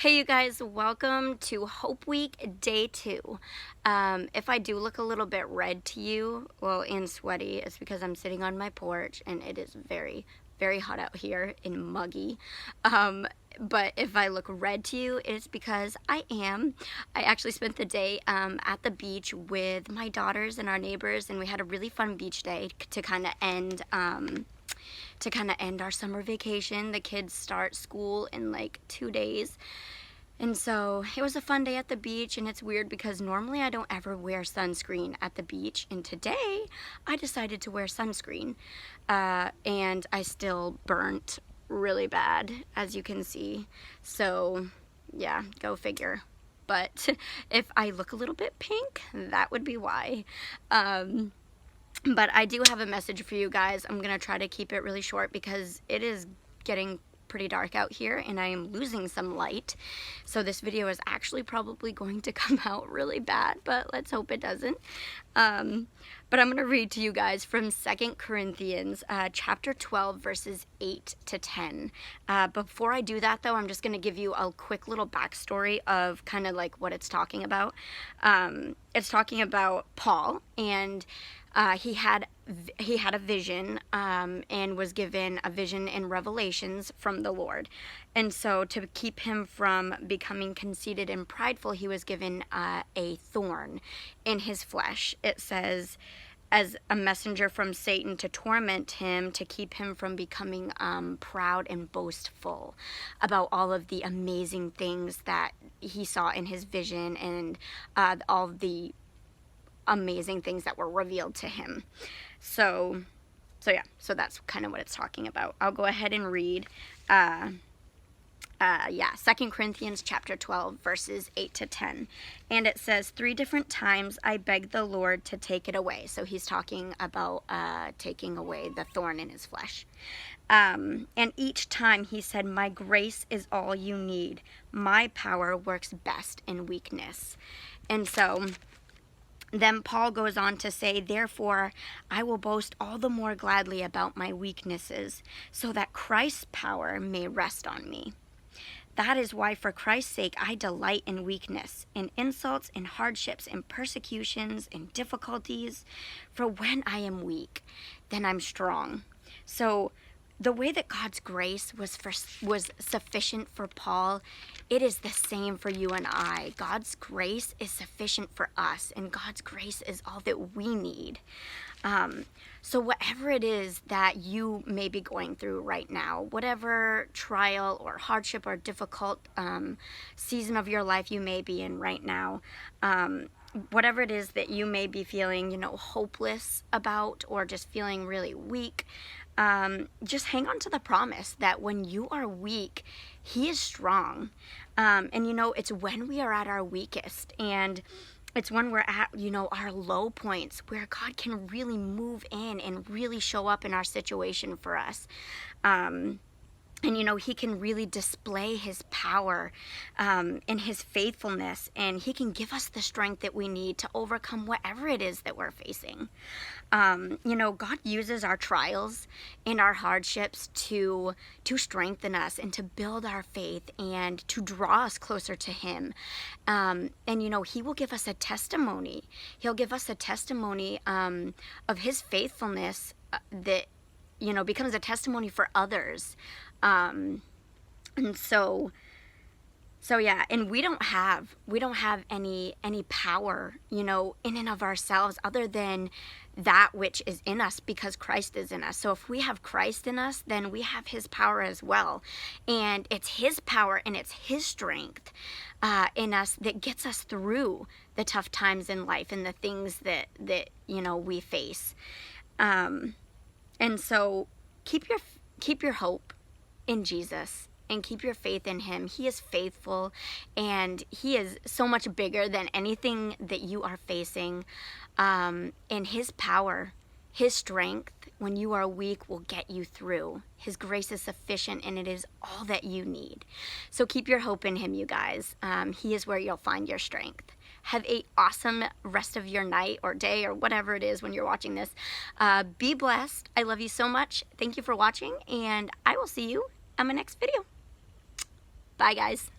Hey you guys, welcome to Hope Week Day 2. If I do look a little bit red to you, well, and sweaty, it's because I'm sitting on my porch and it is very, very hot out here and muggy. But if I look red to you, it's because I am. I actually spent the day at the beach with my daughters and our neighbors, and we had a really fun beach day to kind of end our summer vacation. The kids start school in like 2 days. And so it was a fun day at the beach, and it's weird because normally I don't ever wear sunscreen at the beach, and today I decided to wear sunscreen, and I still burnt really bad, as you can see. So yeah, go figure. But if I look a little bit pink, that would be why. But I do have a message for you guys. I'm gonna try to keep it really short because it is getting pretty dark out here and I am losing some light. So this video is actually probably going to come out really bad, but let's hope it doesn't. But I'm going to read to you guys from 2 Corinthians chapter 12 verses 8 to 10. Before I do that though, I'm just going to give you a quick little backstory of kind of like what it's talking about. It's talking about Paul, and he had a vision and was given a vision and revelations from the Lord. And so to keep him from becoming conceited and prideful, he was given a thorn in his flesh. It says, as a messenger from Satan to torment him, to keep him from becoming proud and boastful about all of the amazing things that he saw in his vision and all the amazing things that were revealed to him. So that's kind of what it's talking about. I'll go ahead and read 2 Corinthians chapter 12 verses 8 to 10. And it says, 3 different times I begged the Lord to take it away. So he's talking about taking away the thorn in his flesh. And each time he said, my grace is all you need. My power works best in weakness. And so then Paul goes on to say, therefore, I will boast all the more gladly about my weaknesses, so that Christ's power may rest on me. That is why, for Christ's sake, I delight in weakness, in insults, in hardships, in persecutions, in difficulties. For when I am weak, then I'm strong. So the way that God's grace was sufficient for Paul, it is the same for you and I. God's grace is sufficient for us, and God's grace is all that we need. So whatever it is that you may be going through right now, whatever trial or hardship or difficult season of your life you may be in right now, whatever it is that you may be feeling, hopeless about, or just feeling really weak, just hang on to the promise that when you are weak, he is strong. And it's when we are at our weakest, and it's when we're at, our low points, where God can really move in and really show up in our situation for us. And, he can really display his power and his faithfulness, and he can give us the strength that we need to overcome whatever it is that we're facing. God uses our trials and our hardships to strengthen us and to build our faith and to draw us closer to him. And, he will give us a testimony. He'll give us a testimony of his faithfulness that, becomes a testimony for others. And so yeah, and we don't have any power, in and of ourselves other than that which is in us, because Christ is in us. So if we have Christ in us, then we have his power as well. And it's his power and it's his strength in us that gets us through the tough times in life and the things that we face. And so keep your hope in Jesus, and keep your faith in him. He is faithful, and he is so much bigger than anything that you are facing. And his power, his strength, when you are weak, will get you through. His grace is sufficient, and it is all that you need. So keep your hope in him, you guys. He is where you'll find your strength. Have an awesome rest of your night or day or whatever it is when you're watching this. Be blessed. I love you so much. Thank you for watching, and I will see you on my next video. Bye, guys.